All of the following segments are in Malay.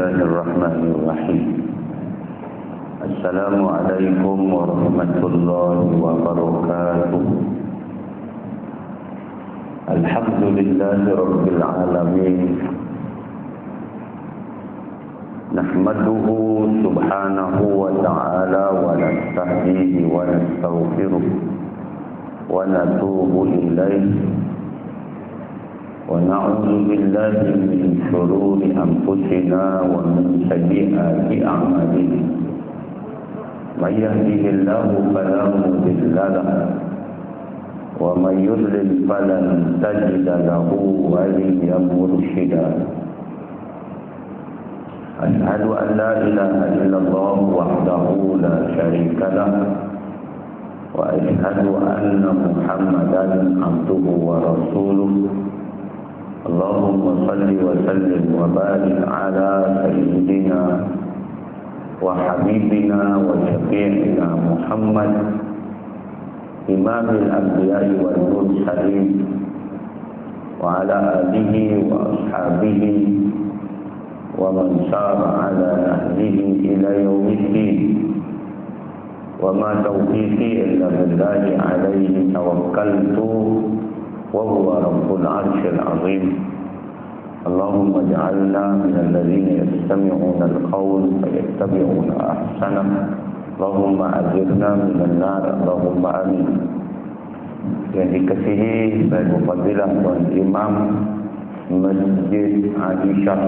الله الرحمن الرحيم. السلام عليكم ورحمة الله وبركاته. الحمد لله رب العالمين، نحمده سبحانه وتعالى ونستهديه ونستغفره ونتوب إليه ونعوذ بالله من شرور أنفسنا ومن سيئات أعمالنا. من يهده الله فلا مضل له ومن يضلل فلن تجد له وليا مرشدا. أشهد أن لا إله إلا الله وحده لا شريك له وأشهد أن محمدا عبده ورسوله. اللهم صل وسلم وبارك على سيدنا وحبيبنا وشفيعنا محمد إمام الأنبياء والمرسلين وعلى آله وأصحابه ومن سار على نهجه إلى يوم الدين. وما توفيقي إلا بالله عليه توكلت وهو رب العرش العظيم. اللهم اجعلنا من الذين يستمعون القول فيتبعون أحسنه. اللهم أجرنا من النار. اللهم آمين. Yang dikasihi baik Fadilah Tuan Imam Masjid Aisyah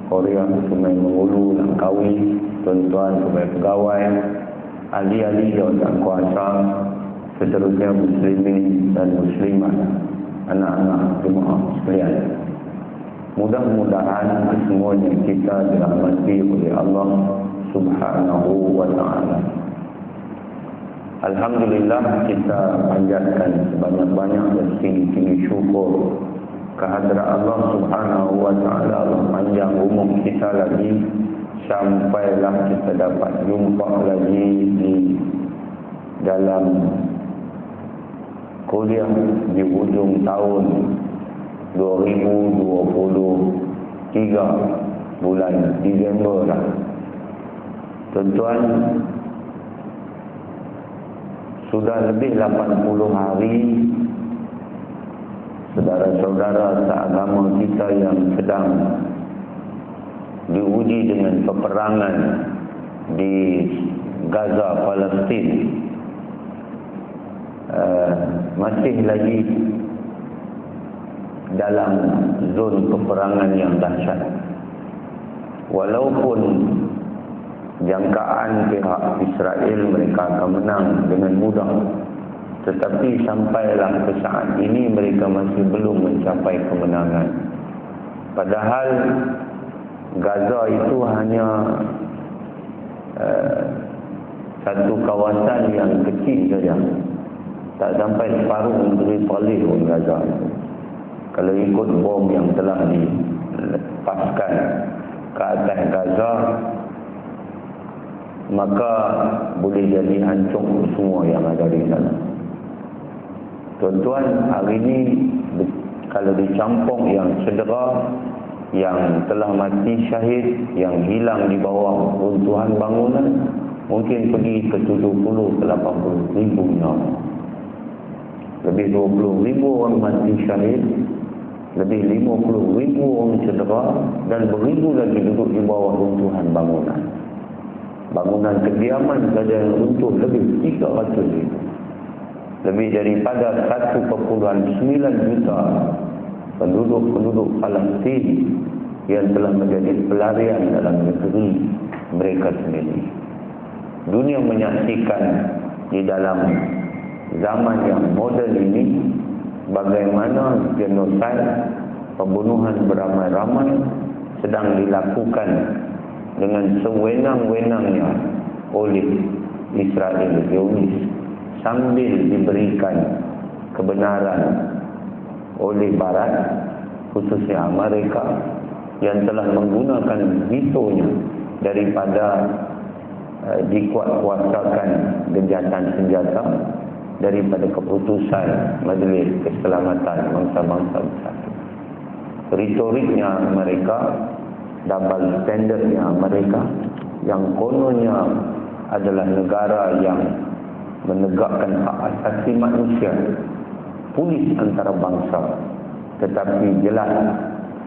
Korea Sungai Mengulu Langkawi, tuan-tuan pegawai, ahli-ahli jawatan kuasa, seterusnya muslimin dan muslimat, anak-anak jemaah sekalian. Mudah-mudahan semuanya kita dirahmati oleh Allah Subhanahu wa ta'ala. Alhamdulillah, kita panjatkan sebanyak-banyak dan tinggi-tinggi syukur kehadrat Allah Subhanahu wa ta'ala. Allah panjang umur kita lagi sampailah kita dapat jumpa lagi di dalam kuliah di hujung tahun 2023 bulan Disember lah. Tuan-tuan, sudah lebih 80 hari saudara-saudara seagama kita yang sedang diuji dengan peperangan di Gaza, Palestin, masih lagi dalam zon peperangan yang dahsyat. Walaupun jangkaan pihak Israel mereka akan menang dengan mudah, tetapi sampailah ke saat ini mereka masih belum mencapai kemenangan. Padahal Gaza itu hanya satu kawasan yang kecil saja, tak sampai separuh negeri Palestin Gaza. Kalau ikut bom yang telah dilepaskan ke atas Gaza, maka boleh jadi hancur semua yang ada di sana. Tuan-tuan, hari ini kalau dicampur yang cedera, yang telah mati syahid, yang hilang di bawah runtuhan bangunan, mungkin pergi ke 70 ke 80 ribu nyawa. Lebih 20 ribu orang mati syahid, lebih 50 ribu orang cedera, dan beribu lagi duduk di bawah runtuhan bangunan. Bangunan kediaman saja yang runtuh lebih 300 ribu. Lebih daripada 1,9 juta penduduk-penduduk Palestin yang telah menjadi pelarian dalam negeri mereka sendiri. Dunia menyaksikan di dalam zaman yang moden ini bagaimana genosid, pembunuhan beramai-ramai sedang dilakukan dengan sewenang-wenangnya oleh Israel Zionis, sambil diberikan kebenaran oleh Barat, khususnya Amerika, yang telah menggunakan vetonya daripada dikuatkuasakan gencatan senjata daripada keputusan Majlis Keselamatan Bangsa-Bangsa Bersatu. Retoriknya mereka double standardnya mereka, yang kononnya adalah negara yang menegakkan hak asasi manusia, polis antara bangsa, tetapi jelas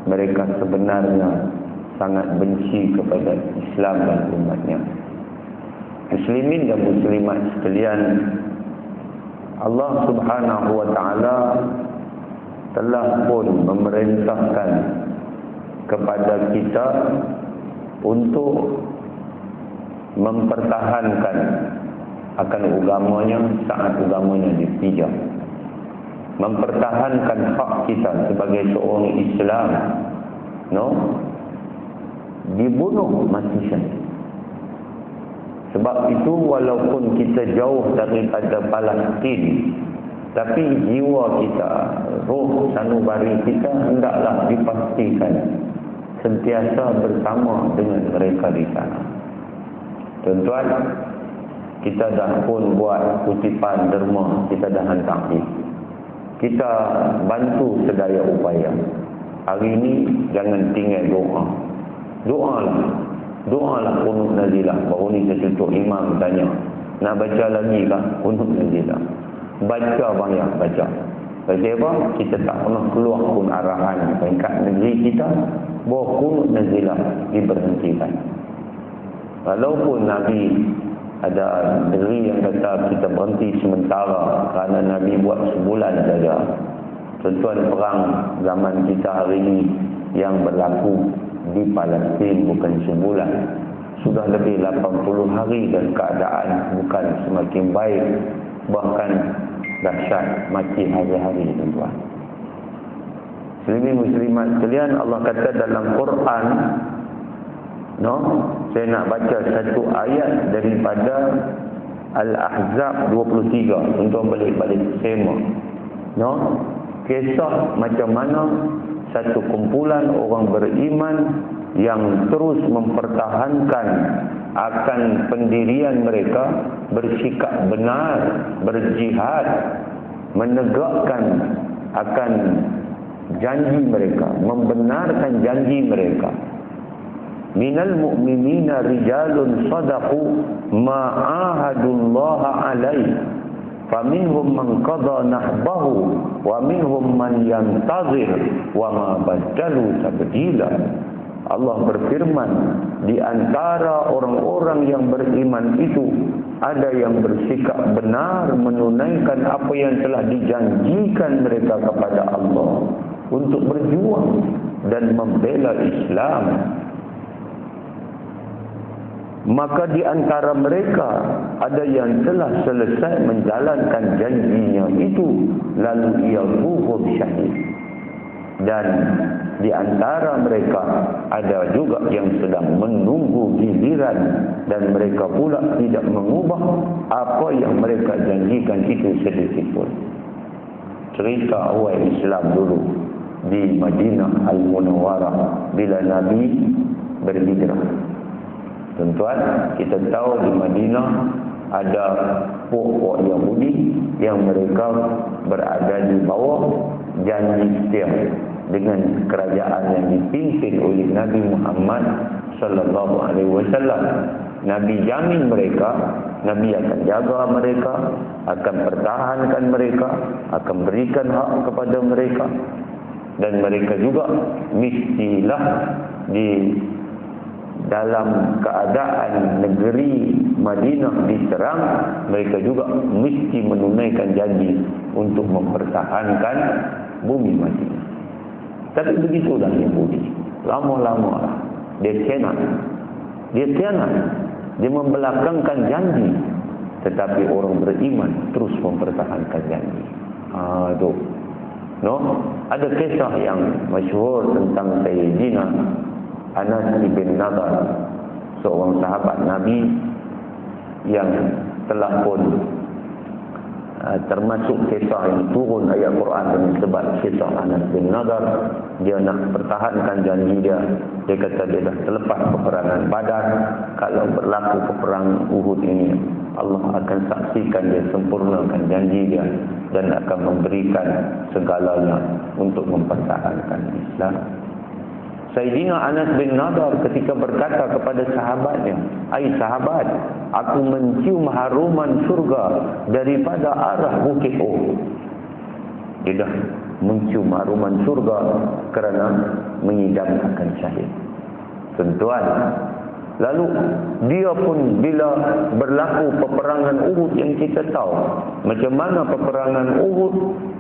mereka sebenarnya sangat benci kepada Islam dan umatnya. Muslimin dan muslimat sekalian, Allah Subhanahu wa ta'ala telah pun memerintahkan kepada kita untuk mempertahankan akan agamanya saat agamanya dipijak, mempertahankan hak kita sebagai seorang Islam, dibunuh mati syahid. Sebab itu walaupun kita jauh daripada Palestin, tapi jiwa kita, roh sanubari kita hendaklah dipastikan sentiasa bersama dengan mereka di sana. Tuan-tuan, kita dah pun buat kutipan derma, kita dah hantar. Kita bantu sedaya upaya. Hari ini jangan tinggal doa. Doalah qunut nazilah. Baru ni saya tutup, imam tanya, nak baca lagi kah qunut nazilah? Baca banyak, baca. Sebab apa? Kita tak pernah keluar pun arahan peringkat negeri kita bahawa qunut nazilah diberhentikan. Walaupun Nabi ada negeri yang kata kita berhenti sementara kerana Nabi buat sebulan saja. Tuan-tuan, perang zaman kita hari ini yang berlaku di Palestin bukan sebulan, sudah lebih 80 hari dan keadaan bukan semakin baik, bahkan dahsyat, mati hari-hari. Tuan-tuan, muslimin muslimat sekalian, Allah kata dalam Quran, saya nak baca satu ayat daripada Al-Ahzab 23. Tuan-tuan balik-balik semak. Kisah macam mana satu kumpulan orang beriman yang terus mempertahankan akan pendirian mereka, bersikap benar, berjihad, menegakkan akan janji mereka, membenarkan janji mereka. Minal mu'minina rijalun sadaqu ma'ahadullaha alaih faminhum man qada nahbahu wa minhum man yantazir wa ma badalu tabdila. Allah berfirman, di antara orang-orang yang beriman itu ada yang bersikap benar menunaikan apa yang telah dijanjikan mereka kepada Allah untuk berjuang dan membela Islam. Maka di antara mereka ada yang telah selesai menjalankan janjinya itu, lalu ia gugur syahid. Dan di antara mereka ada juga yang sedang menunggu giliran, dan mereka pula tidak mengubah apa yang mereka janjikan itu sedikit pun. Cerita awal Islam dulu di Madinah Al-Munawwarah bila Nabi berhijrah. Tuan-tuan, kita tahu di Madinah ada puak-puak Yahudi yang mereka berada di bawah janji setia dengan kerajaan yang dipimpin oleh Nabi Muhammad sallallahu alaihi wasallam. Nabi jamin mereka, Nabi akan jaga mereka, akan pertahankan mereka, akan berikan hak kepada mereka, dan mereka juga mestilah di dalam keadaan negeri Madinah diserang, mereka juga mesti menunaikan janji untuk mempertahankan bumi Madinah. Tapi begitulah Yahudi, lama-lama dia khianat, dia membelakangkan janji, tetapi orang beriman terus mempertahankan janji. Ada kisah yang masyhur tentang Sayyidina Anas bin Nadar, seorang sahabat Nabi yang telah pun termasuk kisah yang turun ayat Quran dengan sebab kisah Anas bin Nadar. Dia nak pertahankan janji dia. Dia kata dia dah terlepas peperangan Badar. Kalau berlaku peperangan Uhud ini, Allah akan saksikan dia sempurnakan janji dia dan akan memberikan segalanya untuk mempertahankan Islam. Sayyidina Anas bin Nadar ketika berkata kepada sahabatnya, "Ai sahabat, aku mencium haruman surga daripada arah Bukit Uhud." Dia dah mencium haruman surga kerana mengidamkan syahid. Tuan-tuan, lalu dia pun bila berlaku peperangan Uhud yang kita tahu macam mana peperangan Uhud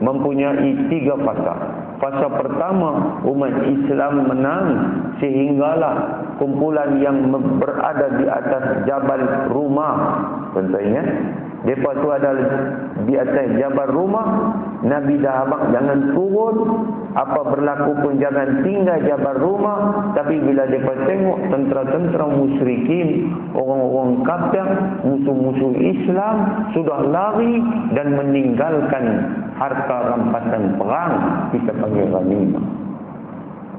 mempunyai 3 fasa. Fasa pertama, umat Islam menang sehinggalah kumpulan yang berada di atas Jabal Rumah. Contohnya, mereka tu ada di atas Jabal Rumah. Nabi dah abang jangan turun, apa berlaku pun jangan tinggal Jabal Rumah. Tapi bila mereka tengok tentera-tentera musyrikin, orang-orang kafir, musuh-musuh Islam sudah lari dan meninggalkan harta rampasan perang, kita panggil ghanimah.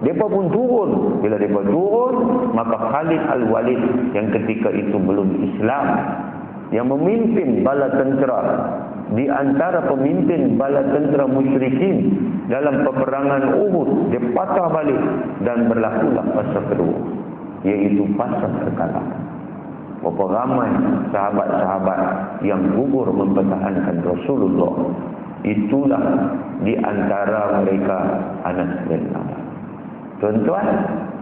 Mereka pun turun. Bila mereka turun, maka Khalid Al-Walid yang ketika itu belum Islam, yang memimpin bala tentera, di antara pemimpin bala tentera musyrikin dalam peperangan Uhud, dia patah balik dan berlakulah fasa kedua, iaitu fasa kekalahan. Berapa ramai sahabat-sahabat yang gugur mempertahankan Rasulullah. Itulah di antara mereka Anas bin Nadar. Tuan-tuan,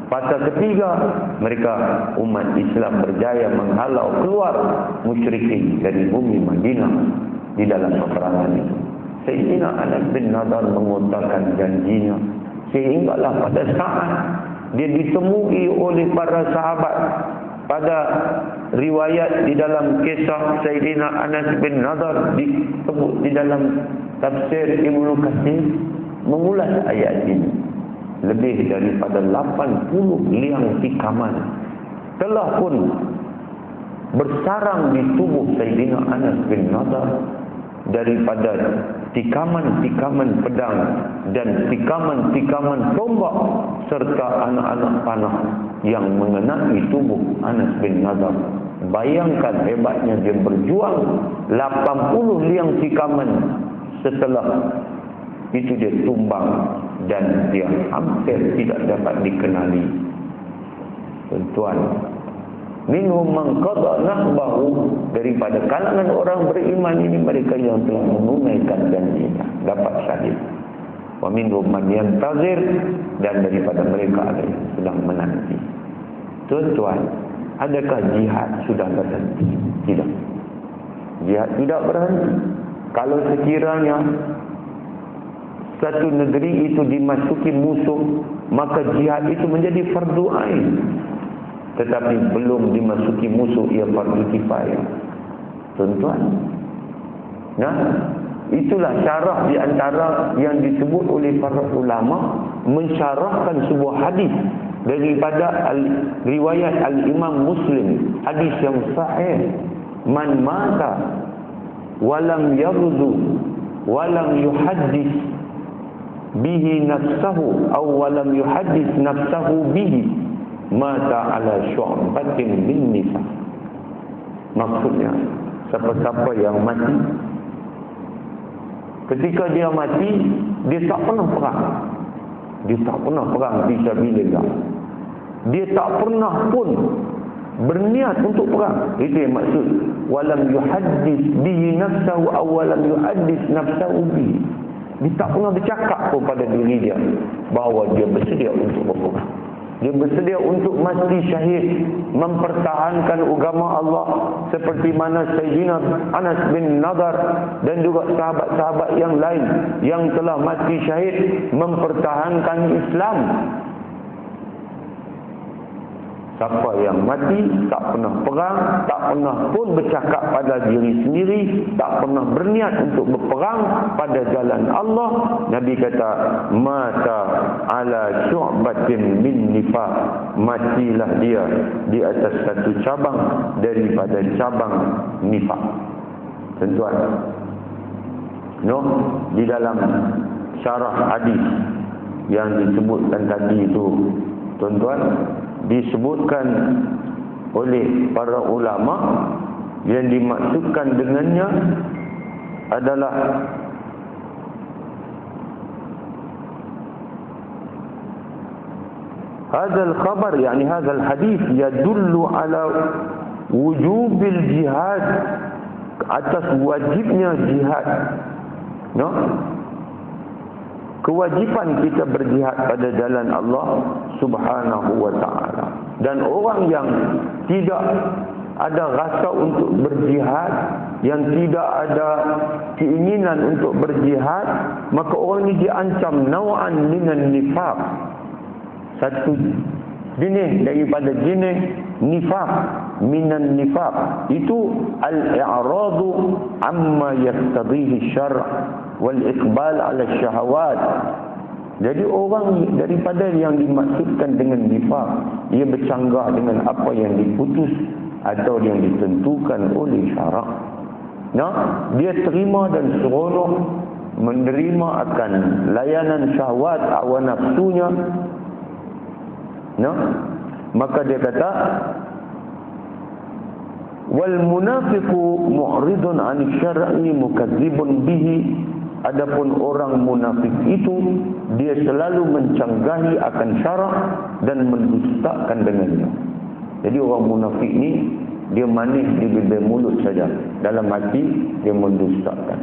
fasa ketiga, mereka umat Islam berjaya menghalau keluar musyrikin dari bumi Madinah di dalam peperangan itu. Sayyidina Anas bin Nadar mengutarakan janjinya, sehinggalah pada saat dia ditemui oleh para sahabat. Pada riwayat di dalam kisah Sayyidina Anas bin Nadar disebut di dalam tafsir Ibnu Katsir mengulas ayat ini. Lebih daripada 80 liang tikaman telah pun bersarang di tubuh Sayyidina Anas bin Nadar, daripada tikaman-tikaman pedang dan tikaman-tikaman tombak serta anak-anak panah yang mengenai tubuh Anas bin Nadar. Bayangkan hebatnya dia berjuang 80 liang tikaman, setelah itu dia tumbang dan dia hampir tidak dapat dikenali. Tuan-tuan, minhum man qada nahbahu, daripada kalangan orang beriman ini mereka yang telah menunaikan janjinya dapat syahid. Wa minhum man yantazir, dan daripada mereka ada yang sedang menanti. Tuan-tuan, adakah jihad sudah berhenti? Tidak. Jihad tidak berhenti. Kalau sekiranya satu negeri itu dimasuki musuh, maka jihad itu menjadi fardu ain. Tetapi belum dimasuki musuh, ia fardu kifayah. Tuan-tuan, nah, itulah syarah di antara yang disebut oleh para ulama mensyarahkan sebuah hadis daripada riwayat Al-Imam Muslim, hadis yang sahih. Man mata walam yaghzu walam yuhaddis bihi nafsahu aw walam yuhaddis nafsahu bihi mata ala syu'batin min nifaq. Maksudnya, siapa-siapa yang mati, ketika dia mati, dia tak pernah perang. Dia tak pernah perang fisabilillah. Dia tak pernah pun berniat untuk perang. Itu yang maksud walam yuhaddis bihi nafsahu aw walam yuhaddis nafsahu bihi. Dia tak pernah bercakap pun pada diri dia bahawa dia bersedia untuk berperang. Dia bersedia untuk mati syahid, mempertahankan agama Allah, seperti mana Sayyidina Anas bin Nadar dan juga sahabat-sahabat yang lain yang telah mati syahid mempertahankan Islam. Siapa yang mati tak pernah perang, tak pernah pun bercakap pada diri sendiri, tak pernah berniat untuk berperang pada jalan Allah, Nabi kata mata ala syu'batin min nifaq, matilah dia di atas satu cabang daripada cabang nifaq. Tuan-tuan, di dalam syarah hadis yang disebutkan tadi itu, tuan-tuan, disebutkan oleh para ulama yang dimaksudkan dengannya adalah Hadzal khabar yani hadzal hadis yadullu ala wujubil jihad, atas wajibnya jihad. No? Kewajipan kita berjihad pada jalan Allah Subhanahu wa taala. Dan orang yang tidak ada rasa untuk berjihad, yang tidak ada keinginan untuk berjihad, maka orang ini diancam naw'an minan nifaq. Satu jenis daripada jenis nifaq, minan nifaq, itu al-i'radu amma yaqtadihi syar' wal iqbal ala syahawat. Jadi orang daripada yang dimaksudkan dengan nifaq, ia bercanggah dengan apa yang diputus atau yang ditentukan oleh syarak. Nah, dia terima dan seronok menerima akan layanan syahwat hawa nafsunya. Nah, maka dia kata wal munafiqu mu'ridun 'an syar'i mukadzibun bihi. Adapun orang munafik itu dia selalu mencanggahi akan syarak dan mendustakan dengannya. Jadi orang munafik ni dia manis di bibir mulut saja, dalam hati dia mendustakan.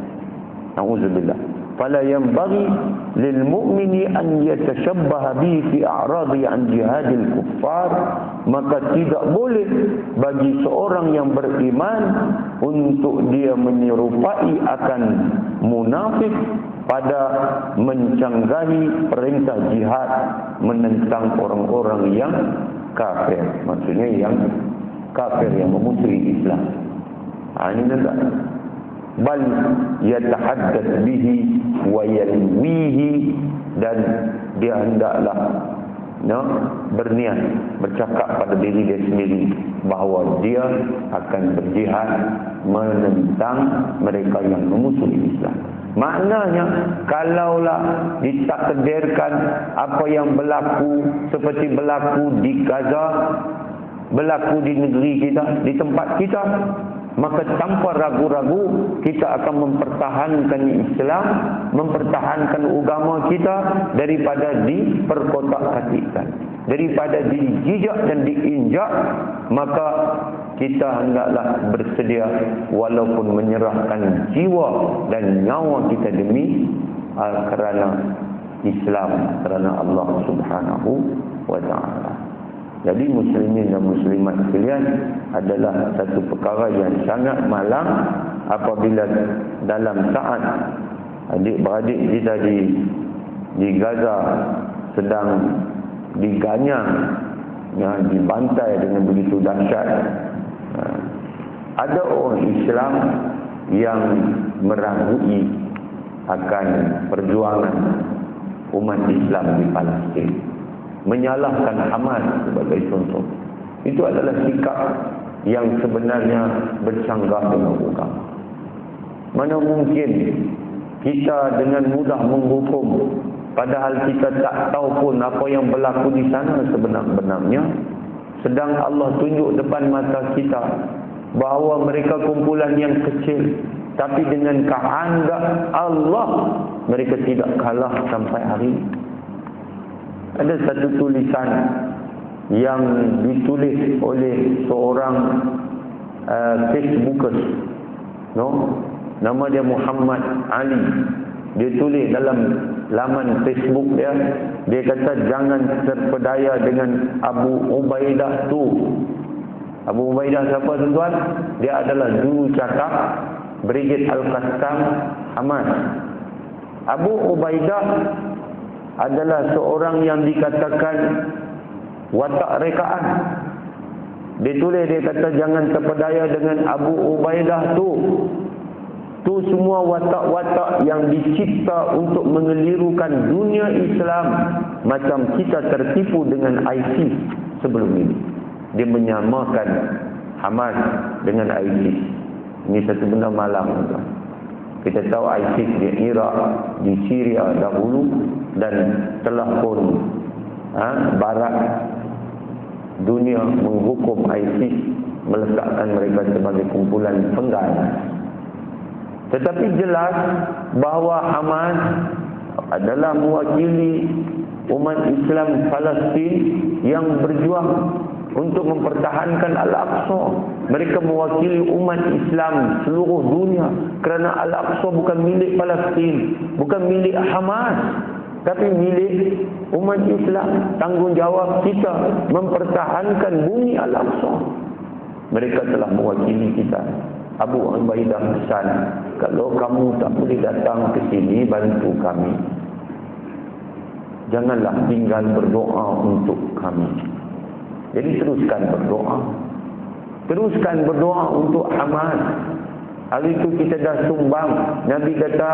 Nauzubillah. Fala yanbaghi lil mu'mini an yatashabbaha bi fi a'radi an jihadil kuffar. Maka tidak boleh bagi seorang yang beriman untuk dia menyerupai akan munafik pada mencanggahi perintah jihad menentang orang-orang yang kafir. Maksudnya yang kafir, yang memusuhi Islam. Ini tidak. Bal yatahaddath bihi wa yanwihi, dan dia hendaklah berniat, bercakap pada diri dia sendiri bahawa dia akan berjihad menentang mereka yang memusuhi Islam. Maknanya kalaulah ditakdirkan apa yang berlaku seperti berlaku di Gaza, berlaku di negeri kita, di tempat kita, maka tanpa ragu-ragu kita akan mempertahankan Islam, mempertahankan agama kita daripada diperkotak-katikkan, daripada dijijak dan diinjak. Maka kita hendaklah bersedia walaupun menyerahkan jiwa dan nyawa kita demi kerana Islam, kerana Allah Subhanahu wa taala. Jadi muslimin dan muslimat sekalian, adalah satu perkara yang sangat malang apabila dalam saat adik-beradik kita di Gaza sedang diganyang, dibantai dengan begitu dahsyat. Ada orang Islam yang meragui akan perjuangan umat Islam di Palestin, menyalahkan Hamas sebagai contoh. Itu adalah sikap yang sebenarnya bercanggah dengan agama. Mana mungkin kita dengan mudah menghukum, padahal kita tak tahu pun apa yang berlaku di sana sebenar-benarnya. Sedang Allah tunjuk depan mata kita bahawa mereka kumpulan yang kecil, tapi dengan kehendak Allah mereka tidak kalah sampai hari ini. Ada satu tulisan yang ditulis oleh seorang Facebookers, nama dia Muhammad Ali. Dia tulis dalam laman Facebook dia, dia kata jangan terpedaya dengan Abu Ubaidah tu. Abu Ubaidah siapa tuan-tuan? Dia adalah juru cakap Brigade Al-Qassam Hamas. Abu Ubaidah adalah seorang yang dikatakan watak rekaan. Dia tulis, dia kata jangan terpedaya dengan Abu Ubaidah tu. Tu semua watak-watak yang dicipta untuk mengelirukan dunia Islam, macam kita tertipu dengan ISIS sebelum ini. Dia menyamakan Hamas dengan ISIS. Ini satu benda malang. Kita tahu ISIS di Iraq, di Syria dahulu, dan telah pun barat dunia menghukum ISIS, meletakkan mereka sebagai kumpulan pengganas. Tetapi jelas bahawa Hamas adalah mewakili umat Islam Palestin yang berjuang untuk mempertahankan Al-Aqsa. Mereka mewakili umat Islam seluruh dunia, kerana Al-Aqsa bukan milik Palestin, bukan milik Hamas, tapi milik umat Islam. Tanggungjawab kita mempertahankan bumi Al-Aqsa. Mereka telah mewakili kita. Abu Ubaidah pesan, kalau kamu tak boleh datang ke sini bantu kami, janganlah tinggal berdoa untuk kami. Jadi teruskan berdoa. Teruskan berdoa untuk Hamas. Hari itu kita dah sumbang. Nabi kata,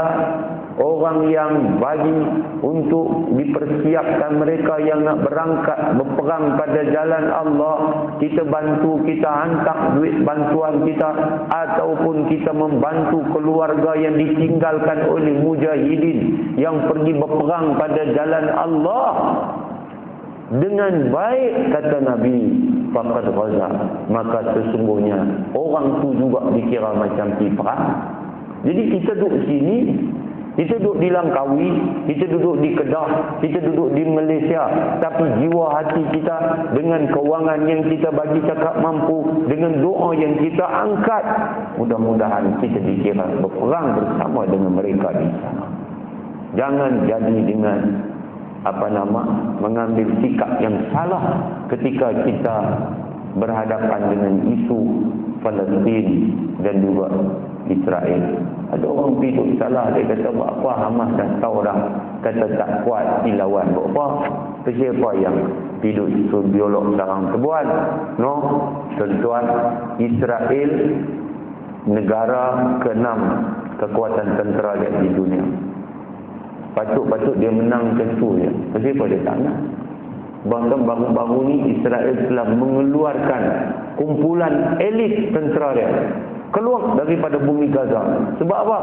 orang yang bagi untuk dipersiapkan mereka yang nak berangkat berperang pada jalan Allah, kita bantu, kita hantar duit bantuan kita, ataupun kita membantu keluarga yang ditinggalkan oleh mujahidin yang pergi berperang pada jalan Allah dengan baik, kata Nabi, faqad ghaza, maka sesungguhnya orang tu juga dikira macam pergi perang. Jadi kita duduk sini, kita duduk di Langkawi, kita duduk di Kedah, kita duduk di Malaysia, tapi jiwa hati kita dengan kewangan yang kita bagi cakap mampu, dengan doa yang kita angkat, mudah-mudahan kita dikira berperang bersama dengan mereka di sana. Jangan jadi dengan mengambil sikap yang salah ketika kita berhadapan dengan isu Palestin dan juga Israel. Ada orang pergi salah, dia kata buat apa, Hamas dah tahu dah, kata tak kuat dilawan, buat apa? Siapa yang pergi biolog sarang tebuan? No, tuan-tuan, Israel negara ke-6 kekuatan tentera di dunia. Patut-patut dia menang macam tu je. Kenapa dia tak nak? Bahkan baru-baru ni Israel telah mengeluarkan kumpulan elit tentera dia keluar daripada bumi Gaza. Sebab apa?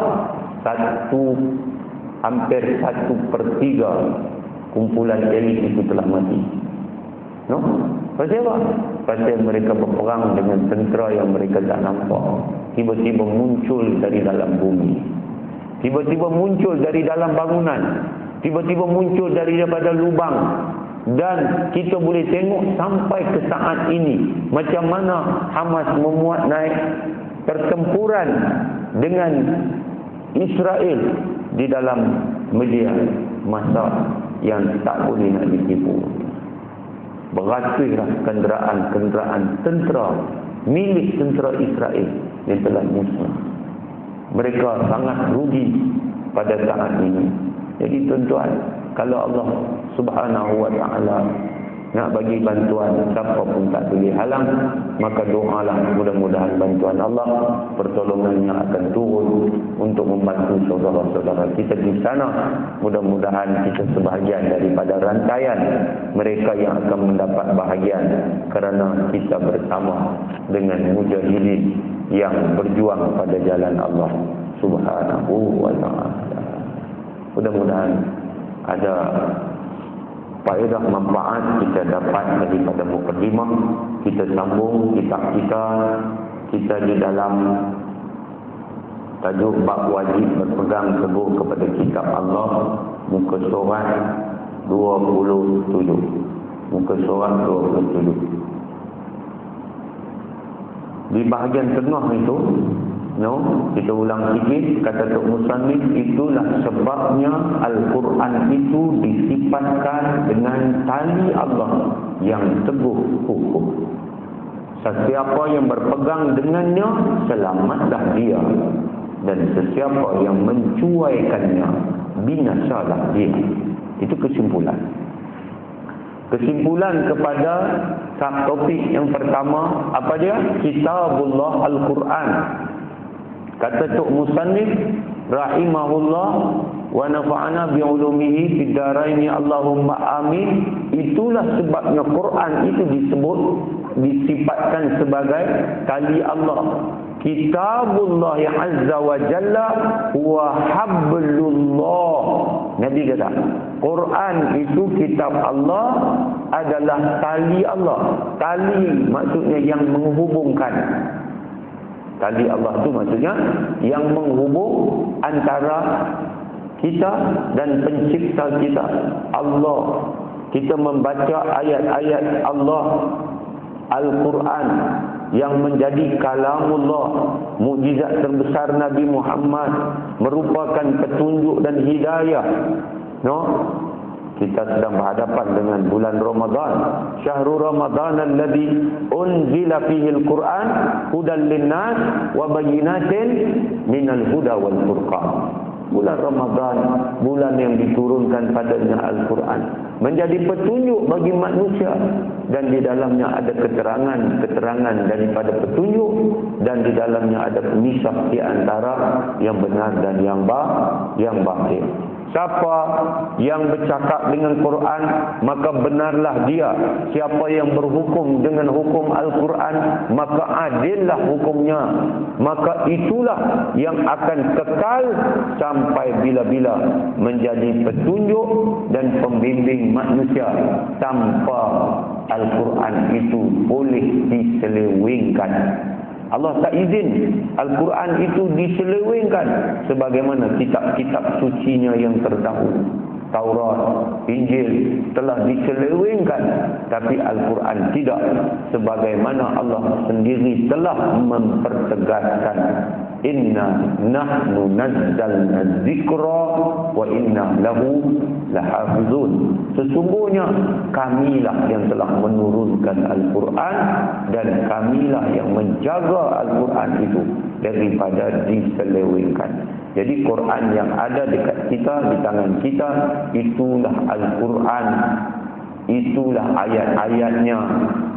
Hampir 1/3 kumpulan elit itu telah mati. No? Pasal apa? Pasal mereka berperang dengan tentera yang mereka tak nampak. Tiba-tiba muncul dari dalam bumi. Tiba-tiba muncul dari dalam bangunan. Tiba-tiba muncul daripada lubang. Dan kita boleh tengok sampai ke saat ini macam mana Hamas memuat naik pertempuran dengan Israel di dalam media masa yang tak boleh nak ditipu. Beratuslah kenderaan tentera milik tentera Israel yang telah musnah. Mereka sangat rugi pada saat ini. Jadi tuan-tuan, kalau Allah Subhanahu wa ta'ala nak bagi bantuan, siapa pun tak boleh halang, maka doalah, mudah-mudahan bantuan Allah, pertolongannya akan turun untuk membantu saudara-saudara kita di sana. Mudah-mudahan kita sebahagian daripada rantaian mereka yang akan mendapat bahagian kerana kita bersama dengan mujahidin yang berjuang pada jalan Allah Subhanahu wa ta'ala. Mudah-mudahan ada faedah manfaat kita dapat daripada mukadimah. Kita sambung kitab kita di dalam tajuk bab wajib berpegang teguh kepada kitab Allah, muka surat 27. Muka surat 27. Di bahagian tengah itu, kita ulang sikit, kata Tok Musannif, itulah sebabnya Al-Quran itu disifatkan dengan tali Allah yang teguh kukuh. Sesiapa yang berpegang dengannya, selamatlah dia, dan sesiapa yang mencuaikannya, binasalah dia. Itu kesimpulan. Kesimpulan kepada topik yang pertama, apa dia? Kitabullah Al-Quran. Kata Tok Musannif rahimahullah wa nafa'ana bi'ulumihi fid dharaini Allahumma amin. Itulah sebabnya Quran itu disifatkan sebagai tali Allah. Kitabullah azza wa jalla wa hablullah. Nabi kata, Quran itu kitab Allah adalah tali Allah. Tali maksudnya yang menghubungkan. Tali Allah itu maksudnya yang menghubung antara kita dan pencipta kita Allah. Kita membaca ayat-ayat Allah, Al-Quran yang menjadi kalamullah, mukjizat terbesar Nabi Muhammad, merupakan petunjuk dan hidayah. Kita sedang berhadapan dengan bulan Ramadan. Syahrul Ramadan alladzi unzila fihi al-Quran hudan lin-nas wa bayyinatin minal huda wal furqan. Bulan Ramadan, bulan yang diturunkan padanya Al-Quran, menjadi petunjuk bagi manusia, dan di dalamnya ada keterangan daripada petunjuk, dan di dalamnya ada pemisah di antara yang benar dan yang batil. Siapa yang bercakap dengan Quran, maka benarlah dia. Siapa yang berhukum dengan hukum Al-Quran, maka adillah hukumnya. Maka itulah yang akan kekal sampai bila-bila, menjadi petunjuk dan pembimbing manusia. Tanpa Al-Quran itu boleh diselewengkan. Allah tak izin Al-Quran itu diselewengkan sebagaimana kitab-kitab sucinya yang terdahulu. Taurat, Injil telah diselewengkan, tapi Al-Quran tidak. Sebagaimana Allah sendiri telah mempertegaskan, inna nahnu nazzalna dzikra wa inna lahu lahafizun. Sesungguhnya kamilah yang telah menurunkan Al-Quran, dan kamilah yang menjaga Al-Quran itu daripada diselewengkan. Jadi Quran yang ada dekat kita, di tangan kita, itulah Al-Quran. Itulah ayat-ayatnya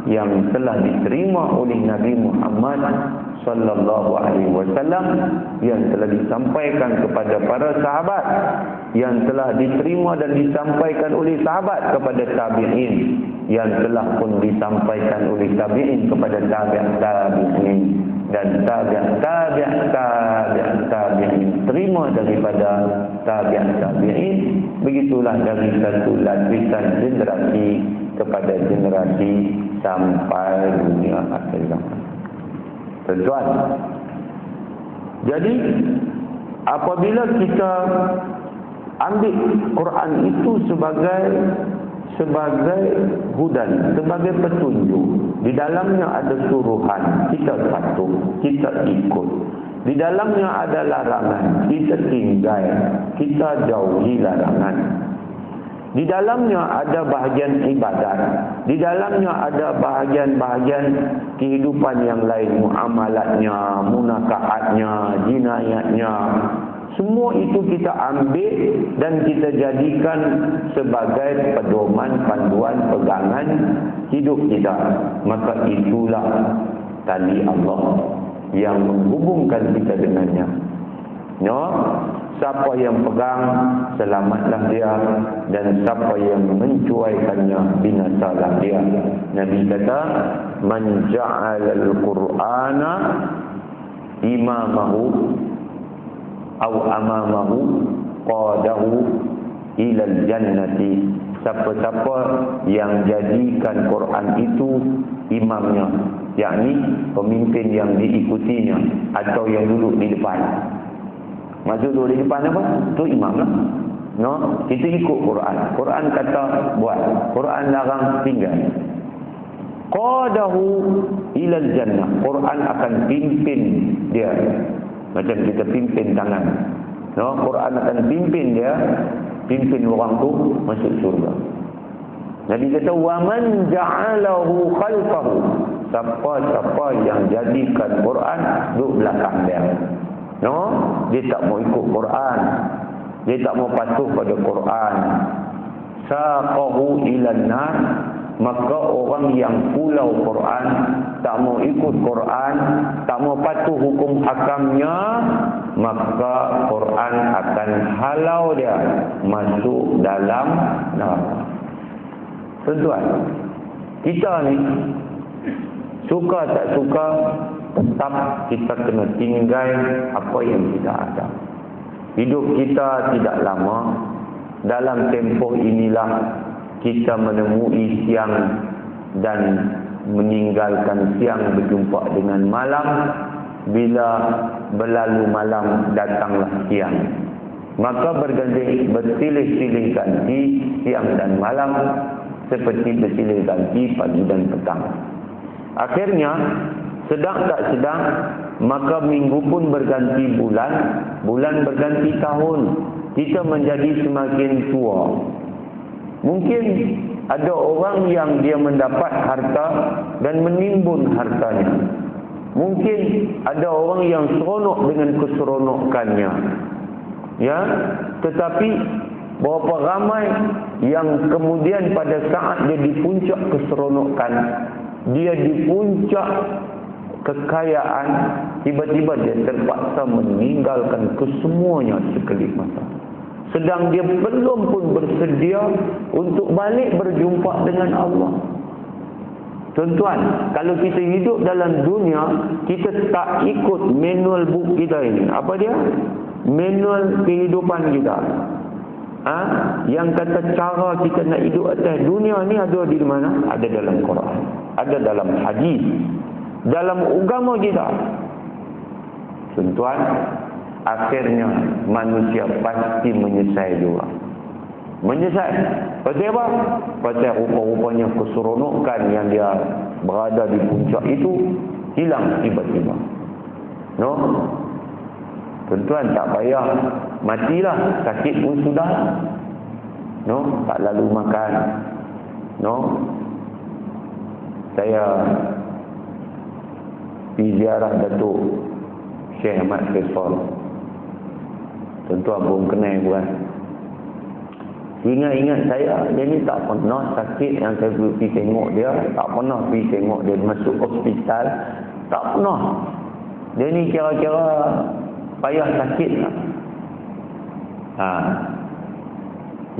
yang telah diterima oleh Nabi Muhammad sallallahu alaihi wasallam, yang telah disampaikan kepada para sahabat, yang telah diterima dan disampaikan oleh sahabat kepada tabi'in, yang telah pun disampaikan oleh tabi'in kepada tabi'in, dan tabi'in terima daripada tabi'in. Begitulah dari satu lapisan generasi kepada generasi sampai dunia akhir zaman. Tuan-tuan, jadi apabila kita ambil Quran itu sebagai hudan, sebagai petunjuk, di dalamnya ada suruhan, kita patuh, kita ikut. Di dalamnya ada larangan, kita tinggal, kita jauhi larangan. Di dalamnya ada bahagian ibadat, di dalamnya ada bahagian-bahagian kehidupan yang lain, muamalatnya, munakahatnya, jinayatnya. Semua itu kita ambil dan kita jadikan sebagai pedoman, panduan, pegangan hidup kita. Maka itulah tali Allah yang menghubungkan kita dengannya. Siapa yang pegang, selamatlah dia, dan siapa yang mencuaikannya, binasalah dia. Nabi kata, man ja'ala al-Qur'ana imamahu aw amamahu qadahu ila al-jannati. Siapa-siapa yang jadikan Quran itu imamnya, yakni pemimpin yang diikutinya, atau yang duduk di depan. Maksud duduk di depan apa? Itu imam lah. Kita ikut Quran. Quran kata buat, Quran larang tinggal. Qadahu ilal jannah. Quran akan pimpin dia, macam kita pimpin tangan. Quran akan pimpin dia, pimpin orang tu masuk surga. Nabi kata, wa man ja'alahu khalfahu. Siapa-siapa yang jadikan Quran duduk belakang dia. Dia tak mau ikut Quran, dia tak mau patuh pada Quran. Saqahu ilan nar. Maka orang yang pulau Quran, tak mau ikut Quran, tak mau patuh hukum hakamnya, maka Quran akan halau dia masuk dalam neraka. Tuan-tuan, kita ni suka tak suka, tetap kita kena tinggal apa yang kita ada. Hidup kita tidak lama. Dalam tempoh inilah kita menemui siang dan meninggalkan siang, berjumpa dengan malam. Bila berlalu malam, datanglah siang. maka bersilih-silih ganti siang dan malam seperti bersilih ganti pagi dan petang. Akhirnya sedang tak sedang maka minggu pun berganti bulan, bulan berganti tahun. Kita menjadi semakin tua. Mungkin ada orang yang dia mendapat harta dan menimbun hartanya. Mungkin ada orang yang seronok dengan keseronokannya. Ya, tetapi berapa ramai yang kemudian pada saat dia di puncak keseronokan, dia di puncak kekayaan, tiba-tiba dia terpaksa meninggalkan kesemuanya sekelip mata. Sedang dia belum pun bersedia untuk balik berjumpa dengan Allah. Tuan-tuan, kalau kita hidup dalam dunia, kita tak ikut manual book kita ini. Apa dia? Manual kehidupan kita. Yang kata cara kita nak hidup atas dunia ni ada di mana? Ada dalam Quran, ada dalam hadis, dalam agama kita. Tuan-tuan, akhirnya manusia pasti menyesal juga. Menyesal. Pasal apa? Pasal rupa-rupanya keseronokan yang dia berada di puncak itu hilang tiba-tiba. No? Tuan-tuan, tak payah matilah, sakit pun sudah. No, tak lalu makan. No. Saya pergi ziarah Datuk Syekh Ahmad Faisal. Tuan-tuan belum kenal bukan? Ingat-ingat saya, dia ni tak pernah sakit yang saya pergi tengok dia, tak pernah pergi tengok dia masuk hospital, tak pernah. Dia ni kira-kira payah sakit lah.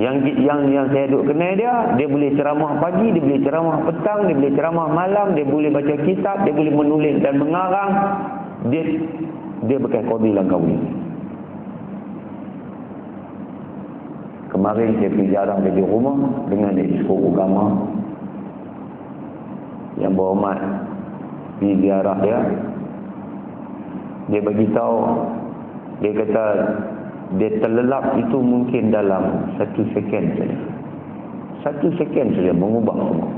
Yang saya duk kenal dia boleh ceramah pagi, dia boleh ceramah petang, dia boleh ceramah malam, dia boleh baca kitab, dia boleh menulis dan mengarang. Dia bekas qadi Langkawi. Kemarin saya pergi ziarah dia di rumah dengan eksko agama yang berhormat pergi ziarah dia. Dia beritahu, dia kata dia terlelap itu mungkin dalam 1 second saja. 1 second saja mengubah semua.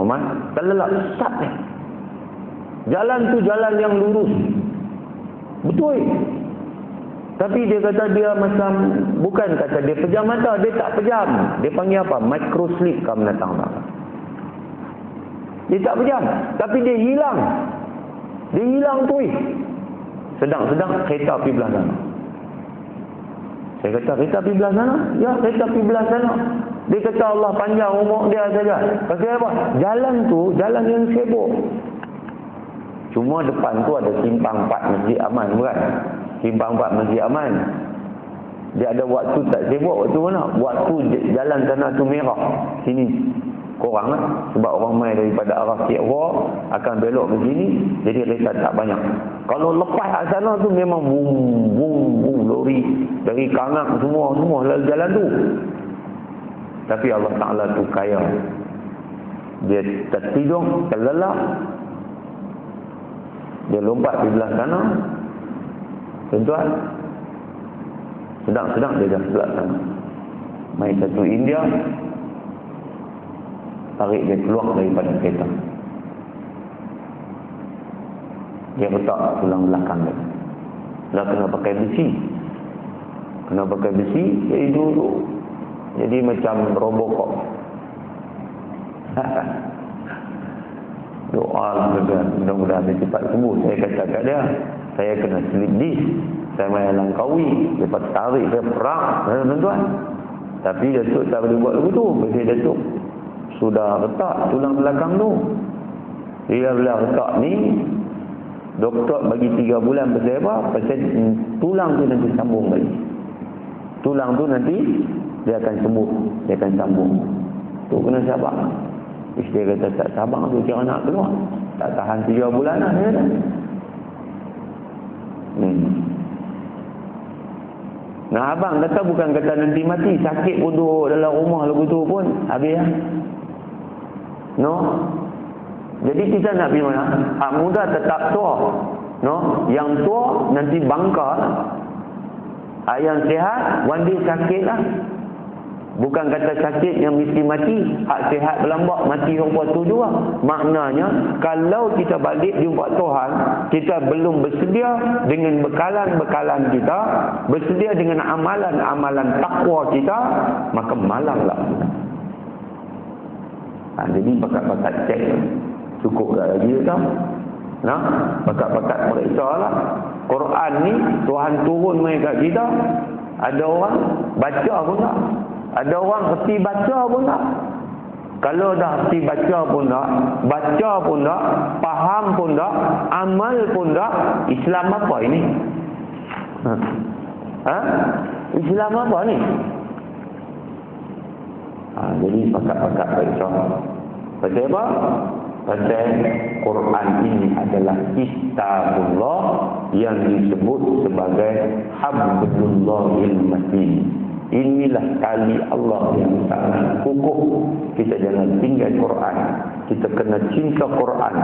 Hormat, terlelap sat ni. Jalan tu jalan yang lurus. Betul. Tapi dia kata dia macam, bukan kata dia pejam mata, dia tak pejam. Dia panggil apa? Micro sleep kamu datang. Dia tak pejam, tapi dia hilang. Dia hilang tu. Sedang-sedang kereta pergi belah sana. Saya kata, kereta pergi belah sana? Ya, kereta pergi belah sana. Dia kata Allah panjang umur dia saja. Pasal apa? Jalan tu, jalan yang sibuk. Cuma depan tu ada simpang 4 Masjid Aman, bukan? Simpang 4 Masjid Aman. Dia ada waktu tak sibuk, waktu mana? Waktu jalan sana tu merah. Sini kurang lah. Sebab orang mai daripada arah Kiara akan belok ke sini, jadi kereta tak banyak. Kalau lepas kat sana tu memang bung bung bung lori dari Kangak semua lalu jalan tu. Tapi Allah Ta'ala tu kaya. Dia tertidur, terlelap, dia lompat di belah sana. Tuan-tuan, sedang-sedang dia dah sebelah sana. Mai satu India, tarik dia keluar daripada kereta. Dia letak tulang belakang dia. Dah kena pakai besi. Kena pakai besi, jadi duduk. Jadi macam Robocop. Doa lah dia, mudah-mudahan dia cepat sembuh. Saya kata kat dia, saya kena slip disc, saya main Langkawi, lepas tarik saya perak, tuan-tuan. Tapi Datuk tak boleh buat begitu. Pasal Datuk sudah retak tulang belakang tu. Dia bila retak ni, doktor bagi 3 bulan. Pasal apa? Pasal tulang tu nanti sambung lagi. Tulang tu nanti dia akan sembuh, dia akan sambung. Tu kena sabar. Isteri kata tak sabar tu kira nak keluar. Tak tahan 3 bulan lah dia dah. Nah, abang kata bukan kata nanti mati, sakit pun duduk dalam rumah lagu tu pun habis lah. No. Jadi kita nak pergi mana? Hak muda tetap tua. No, yang tua nanti bangka lah. Yang sihat, one day sakit lah. Bukan kata sakit yang mesti mati. Hak sihat berlambak, mati rupa tu juga. Maknanya, kalau kita balik jumpa Tuhan, kita belum bersedia dengan bekalan-bekalan kita, bersedia dengan amalan-amalan takwa kita, maka malanglah. Jadi bakat-bakat cek. Cukup tak lagi tau. Bakat-bakat periksa lah. Quran ni, Tuhan turun mai kat kita. Ada orang baca pun tak. Ada orang reti baca pun tak. Kalau dah reti baca pun tak, baca pun tak, faham pun tak, amal pun tak, Islam apa ini? Islam apa ni? Jadi bakat-bakat baca. Pasal apa? Pasal Quran ini adalah kitabullah yang disebut sebagai hablullahil matin. Inilah tali Allah yang sangat kukuh. Kita jangan tinggal Quran. Kita kena cinta Quran.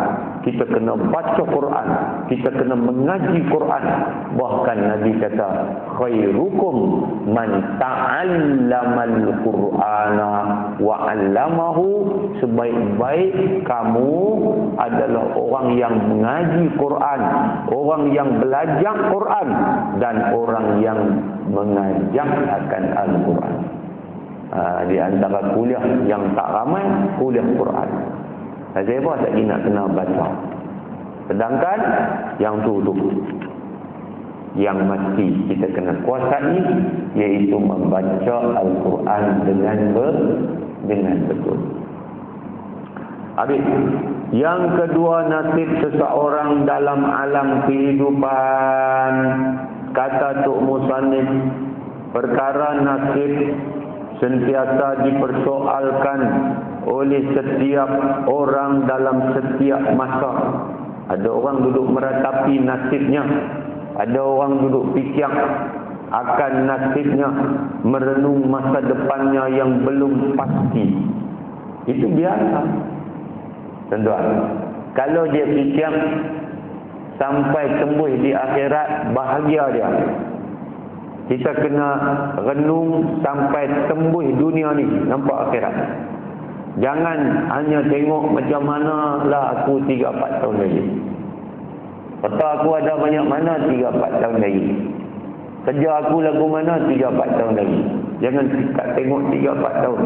Kita kena baca Quran. Kita kena mengaji Quran. Bahkan Nabi kata, khairukum man ta'allamal Qur'ana wa 'allamahu. Sebaik-baik kamu adalah orang yang mengaji Quran, orang yang belajar Quran, dan orang yang mengajak akan Al-Quran. Di antara kuliah yang tak ramai, kuliah Quran. Saya pun tak nak kena baca. Sedangkan yang tu yang mesti kita kena kuasai, iaitu membaca Al-Quran dengan betul. Habis. Yang kedua, nasib seseorang dalam alam kehidupan. Kata Tok Musannif, perkara nasib sentiasa dipersoalkan oleh setiap orang dalam setiap masa. Ada orang duduk meratapi nasibnya. Ada orang duduk fikir akan nasibnya, merenung masa depannya yang belum pasti. Itu biasa. Tuan-tuan, kalau dia fikir sampai tembus di akhirat, bahagia dia. Kita kena renung sampai tembus dunia ni, nampak akhirat. Jangan hanya tengok macam mana lah aku 3-4 tahun lagi. Peta aku ada banyak mana 3-4 tahun lagi. Kerja aku lagu mana 3-4 tahun lagi. Jangan tak tengok 3-4 tahun.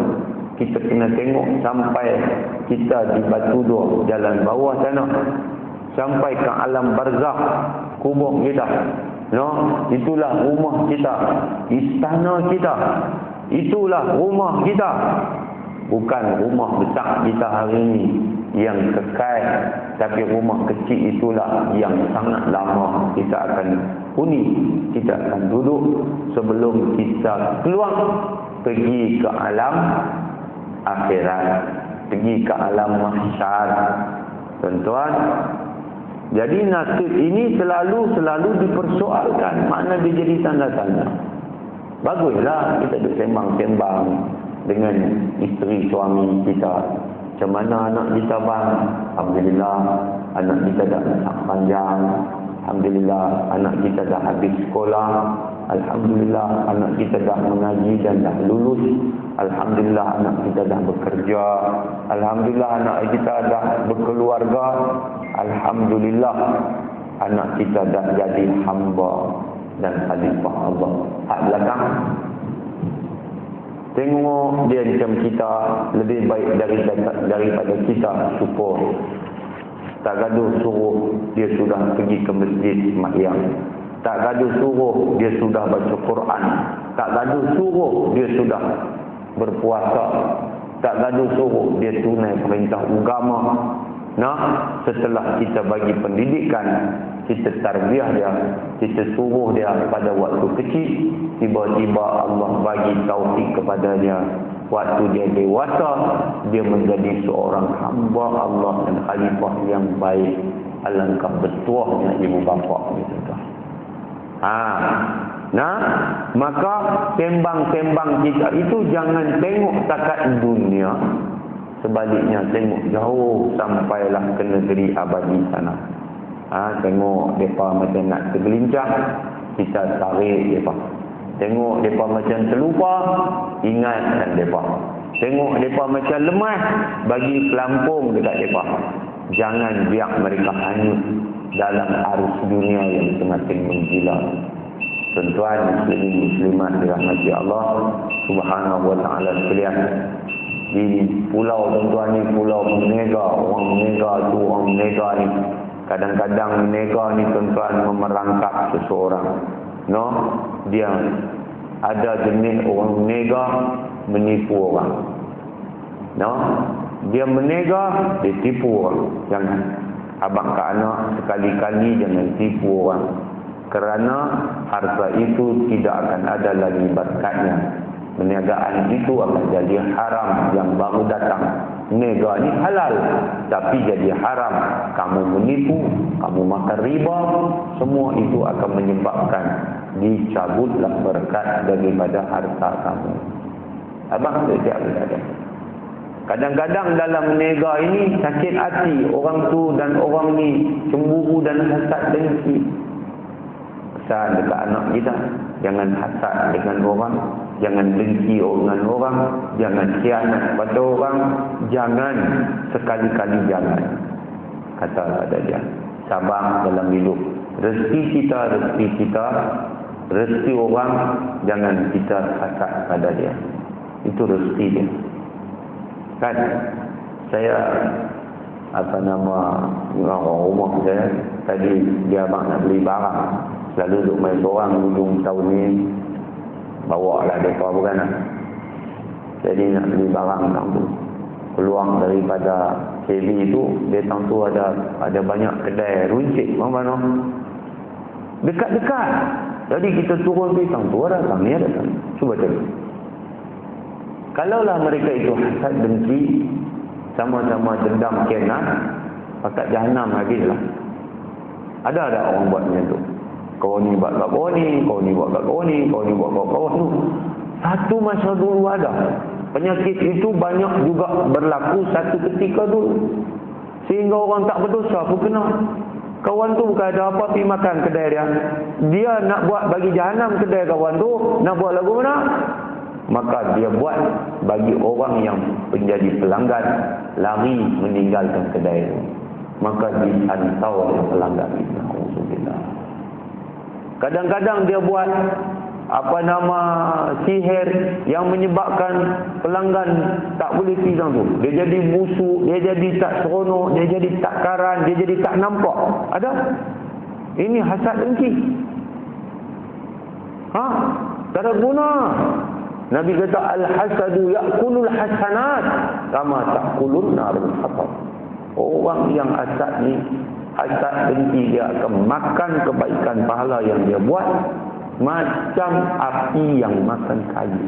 Kita kena tengok sampai kita di batu dua, jalan bawah sana, sampai ke alam barzakh, kubur kita. Itulah rumah kita, istana kita. Itulah rumah kita. Bukan rumah besar kita hari ini yang kekal, tapi rumah kecil itulah yang sangat lama kita akan huni. Kita akan duduk sebelum kita keluar pergi ke alam akhirat, pergi ke alam mahsyar. Tuan-tuan, jadi nasib ini selalu dipersoalkan. Makna dia jadi tanda tanya. Baguslah kita duduk sembang-sembang dengan isteri suami kita. Macam mana anak kita bang? Alhamdulillah, anak kita dah besar panjang. Alhamdulillah, anak kita dah habis sekolah. Alhamdulillah, anak kita dah mengaji dan dah lulus. Alhamdulillah, anak kita dah bekerja. Alhamdulillah, anak kita dah berkeluarga. Alhamdulillah, anak kita dah jadi hamba dan khalifah Allah. Hak belakang, tengok dia macam kita, lebih baik daripada kita, syukur. Tak gaduh suruh dia sudah pergi ke masjid sembahyang. Tak gaduh suruh dia sudah baca Quran. Tak gaduh suruh dia sudah berpuasa. Tak gaduh suruh dia tunai perintah agama. Setelah kita bagi pendidikan, kita tarbiyah dia, kita suruh dia pada waktu kecil, tiba-tiba Allah bagi taufik kepada dia. Waktu dia dewasa, dia menjadi seorang hamba Allah dan khalifah yang baik. Alangkah bertuahnya ibu bapa gitu. Maka sembang-sembang kita itu jangan tengok takat dunia. Sebaliknya tengok jauh sampailah ke negeri abadi sana. Tengok mereka macam nak tergelincah, kita tarik mereka. Tengok mereka macam terlupa, ingatkan mereka. Tengok mereka macam lemah, bagi pelampung dekat mereka. Jangan biar mereka hanyut dalam arus dunia yang semakin menggila. Tuan-tuan muslimin muslimat dirahmati Allah Subhanahu wa taala sekalian. Di pulau tuan-tuan ni pulau menega, orang menega tu orang menega ni. Kadang-kadang menega ni tuan-tuan memerangkap seseorang. No, dia ada jenis orang menega menipu orang. No, dia menega, dia tipu orang. Jangan. Abang ke anak sekali-kali jangan tipu orang. Kerana harta itu tidak akan ada lagi berkatnya. Perniagaan itu akan jadi haram yang baru datang. Nega ni halal, tapi jadi haram. Kamu menipu, kamu makan riba, semua itu akan menyebabkan dicabutlah berkat daripada harta kamu. Abang setiap ada. Kadang-kadang dalam nega ini sakit hati orang tu dan orang ni, cemburu dan hasad dengki. Pesan dekat anak kita, jangan hasad dengan orang, jangan dengki dengan orang, jangan khianat pada orang, jangan sekali-kali jangan. Kata ada dia, sabar dalam hidup. Rezeki kita, rezeki orang jangan kita hasad pada dia. Itu rezeki dia. Kan saya orang rumah saya tadi, dia abang nak beli barang, selalu duduk main seorang hujung tahun ni, bawa lah mereka bukan lah. Jadi nak beli barang tang tu, peluang daripada KB tu, dia tang tu ada banyak kedai runcit mana dekat-dekat. Jadi kita turun pergi tang tu ada, tang ni ada, tang. Cuba tengok. Kalaulah mereka itu hasad dengki, sama-sama dendam kianat, pakat jahanam habislah. Ada orang buat macam tu. Kau ni buat kat kau ni, kau ni buat kat kau ni, kau ni buat kat kau tu. Satu masa dulu ada. Penyakit itu banyak juga berlaku satu ketika dulu. Sehingga orang tak berdosa pun kena. Kawan tu bukan ada apa, pergi makan kedai dia. Dia nak buat bagi jahanam kedai kawan tu, nak buat lagu mana? Maka dia buat bagi orang yang menjadi pelanggan lari meninggalkan kedai itu. Maka diantau oleh pelanggan itu. Kadang-kadang dia buat sihir yang menyebabkan pelanggan tak boleh pergi tu. Dia jadi busuk, dia jadi tak seronok, dia jadi tak karan, dia jadi tak nampak. Ada. Ini hasad dengki. Tak ada guna. Nabi kata al-hasadu ya'kulul hasanat kama ta'kulun narul hatab. Orang yang hasad ni, hasad dengki, dia akan makan kebaikan pahala yang dia buat macam api yang makan kayu.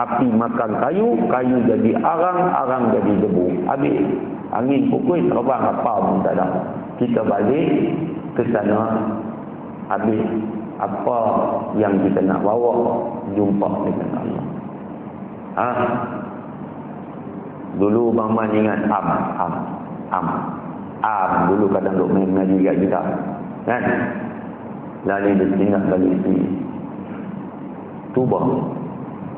Api makan kayu, kayu jadi arang, arang jadi debu. Habis angin pukul terbang apa pun tak ada. Kita balik ke sana, habis apa yang kita nak bawa jumpa dengan Allah. Dulu Bang Man ingat dulu kadang duk main ngaji kat kita kan. Lalu dia ingat balik sini. Tuba.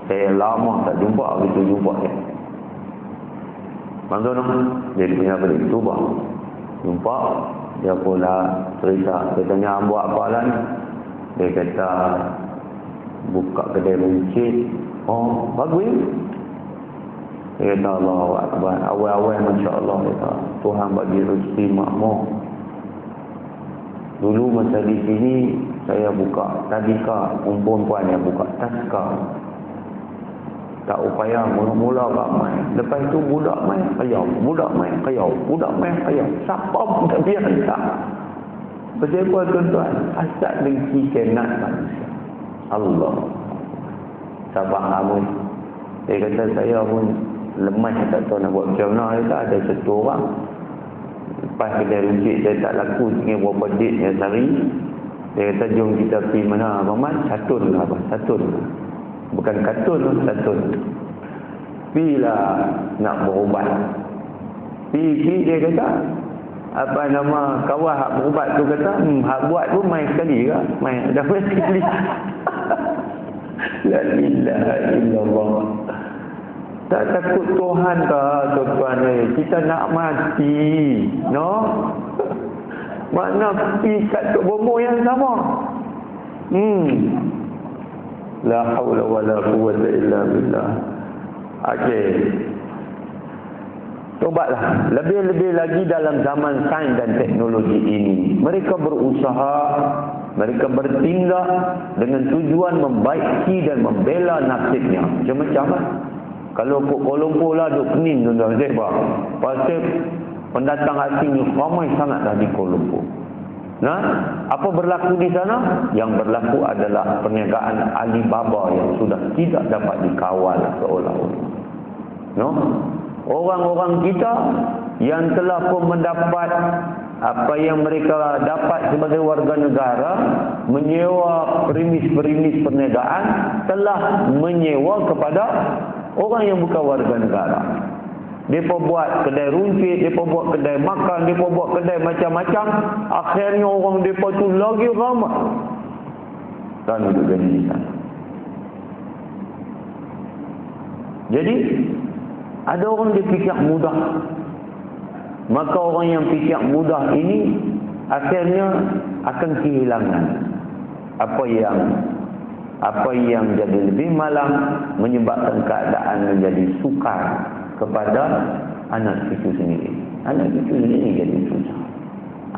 Saya lama tak jumpa, begitu jumpa dia. Bang Dono, dia punya balik Tuba. Jumpa, dia pula cerita, dia tanya buat apa lah ni? Dia kata buka kedai runcit. Oh, bagus. Dia kata Allahu Akbar. Awal-awal masya-Allah, kata Tuhan bagi rezeki makmur. Dulu masa di sini saya buka tadika, perempuan yang buka taska. Tak upaya mula-mula ramai. Lepas itu budak main kayau, budak main kayau, budak main kayau. Siapa pun tak biasa. Pasal apa tuan-tuan? Hasad dengki kenat manusia. Allah. Sabar amun. Dia kata saya pun lemah, tak tahu nak buat macam mana. Dia ada satu orang. Lepas kedai runcit saya tak laku, tinggal berapa ditnya sehari. Dia kata jom kita pergi mana Abang Man? Satun lah Abang. Satun. Bukan katun, satun. Pergilah nak berubat. Pergi dia kata, apa nama kawan hak berubat tu kata, hak buat pun main sekali ke? Main dah main sekali. La ilaha illallah. Tak takut Tuhan tak, tuan-tuan ni. Kita nak mati, no? Makna pergi kat tok bomoh yang sama. La haula wala quwwata illa billah. Okey. Tobatlah. Lebih-lebih lagi dalam zaman sains dan teknologi ini. Mereka berusaha, mereka bertindak dengan tujuan membaiki dan membela nasibnya. Macam-macam lah. Kalau Kuala Lumpur lah duk pening tuan-tuan sebab pasal pendatang asing ni ramai sangatlah di Kuala Lumpur. Nah, apa berlaku di sana? Yang berlaku adalah perniagaan Alibaba yang sudah tidak dapat dikawal seolah-olah. No? Orang-orang kita yang telah pun mendapat apa yang mereka dapat sebagai warga negara, menyewa premis-premis perniagaan, telah menyewa kepada orang yang bukan warga negara. Mereka buat kedai runcit, mereka buat kedai makan, mereka buat kedai macam-macam. Akhirnya orang mereka tu lagi ramai dan duduk jadi di sana. Jadi ada orang dia fikir mudah. Maka orang yang fikir mudah ini akhirnya akan kehilangan apa yang jadi lebih malang, menyebabkan keadaan menjadi sukar kepada anak cucu sendiri. Anak cucu sendiri jadi susah.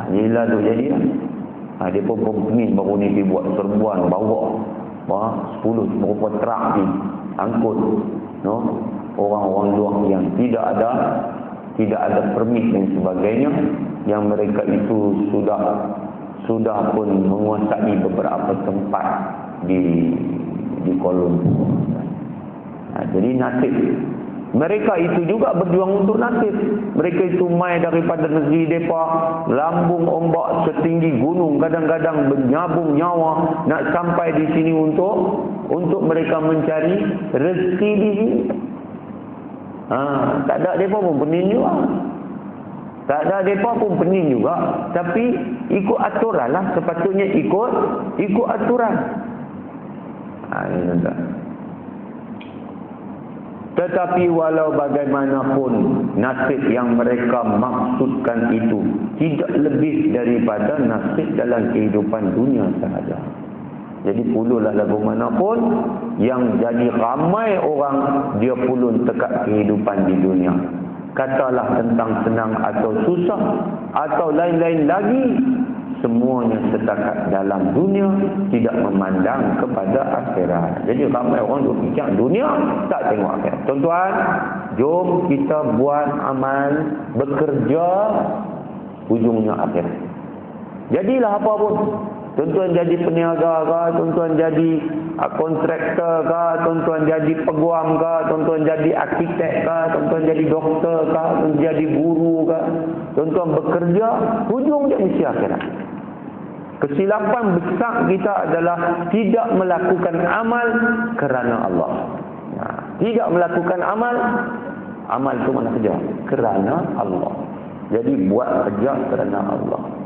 Inilah tu jadi lah. Dia pun ni baru ni dia buat serbuan bawa 10 berupa trak ni angkut, no, orang-orang luar yang tidak ada permit dan sebagainya, yang mereka itu sudah pun menguasai beberapa tempat di Kuala Lumpur. Jadi nasib mereka itu juga berjuang untuk nasib. Mereka itu mai daripada negeri mereka, lambung ombak setinggi gunung, kadang-kadang menyabung nyawa nak sampai di sini untuk mereka mencari rezeki di sini. Tak ada mereka pun pening juga. Tak ada mereka pun pening juga. Tapi ikut aturan lah. Sepatutnya ikut aturan. Ini tak. Tetapi walau bagaimanapun nasib yang mereka maksudkan itu tidak lebih daripada nasib dalam kehidupan dunia sahaja. Jadi puluhlah lagu manapun yang jadi ramai orang dia pulun tekak kehidupan di dunia. Katalah tentang senang atau susah atau lain-lain lagi, semuanya setakat dalam dunia, tidak memandang kepada akhirat. Jadi ramai orang duk fikir dunia, tak tengok akhirat. Tuan-tuan, jom kita buat amal, bekerja, ujungnya akhirat. Jadilah apa pun. Tuan-tuan jadi peniaga ke, tuan-tuan jadi kontraktor ke, tuan-tuan jadi peguam ke, tuan-tuan jadi arkitek ke, tuan-tuan jadi doktor ke, tuan-tuan jadi guru ke, tuan-tuan bekerja, ujung dia mesti akhirat. Kesilapan besar kita adalah tidak melakukan amal kerana Allah. Tidak melakukan amal itu mana kerja? Kerana Allah. Jadi buat kerja kerana Allah.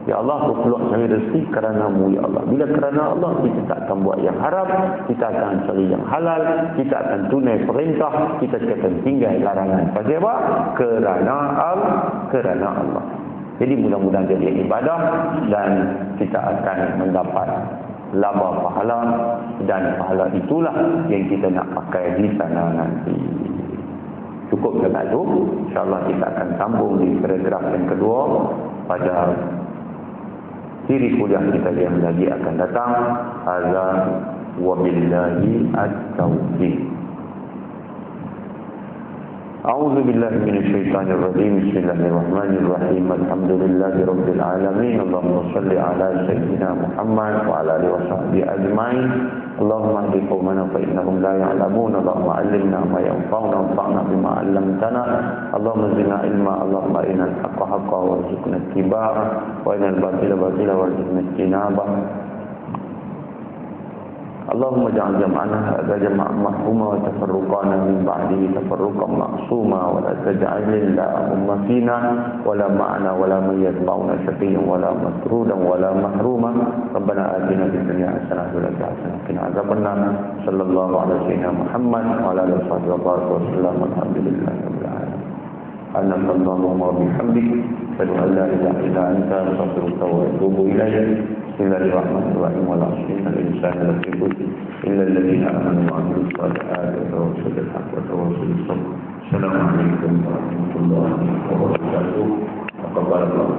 Ya Allah, aku keluar cari rezeki kerana-Mu, ya Allah. Bila kerana Allah, kita tak akan buat yang haram, kita akan cari yang halal, kita akan tunai perintah, kita akan tinggal larangan. Pasal apa? Kerana Allah. Jadi mudah-mudahan jadi ibadah dan kita akan mendapat laba pahala, dan pahala itulah yang kita nak pakai di sana nanti. Cukup dengan itu, insyaAllah kita akan sambung di paragraf yang kedua pada siri kuliah kita yang lagi akan datang. Hadza wa billahi at-taufiq. A'udzu billahi minasyaitonir rajim. Bismillahirrahmanirrahim. Alhamdulillahi rabbil alamin. Allahumma shalli ala sayyidina Muhammad wa ala alihi washabbihi ajmain. Allahumma ihdi qaumana fa innahum la ya'lamun. Allahumma 'allimna ma yanfa'una wanfa'na bima 'allamtana. Allahumma zidna ilma. Allahumma arina al-haqqa haqqan warzuqna ittiba'ah wa arina al-batila batilan warzuqna ijtinabah. اللهم اجعل جمعنا هذا جمعا مرحوما وتفرقنا من بعده تفرقا معصوما ولا تجعل اللهم فينا ولا معنا ولا من يتبعنا شقيا ولا مطرودا ولا محروما ربنا آتنا في الدنيا حسنة وفي الآخرة حسنة وقنا عذاب النار صلى الله على سيدنا محمد وعلى آله وصحبه وسلم والحمد لله رب العالمين سبحانك اللهم وبحمدك أشهد أن لا إله إلا أنت أستغفرك وأتوب إليك بسم الله الرحمن الرحيم والعصر إن الإنسان لفي خسر إلا الذين آمنوا وعملوا الصالحات وتواصوا بالحق وتواصوا بالصبر السلام عليكم ورحمة الله وبركاته وقبل الله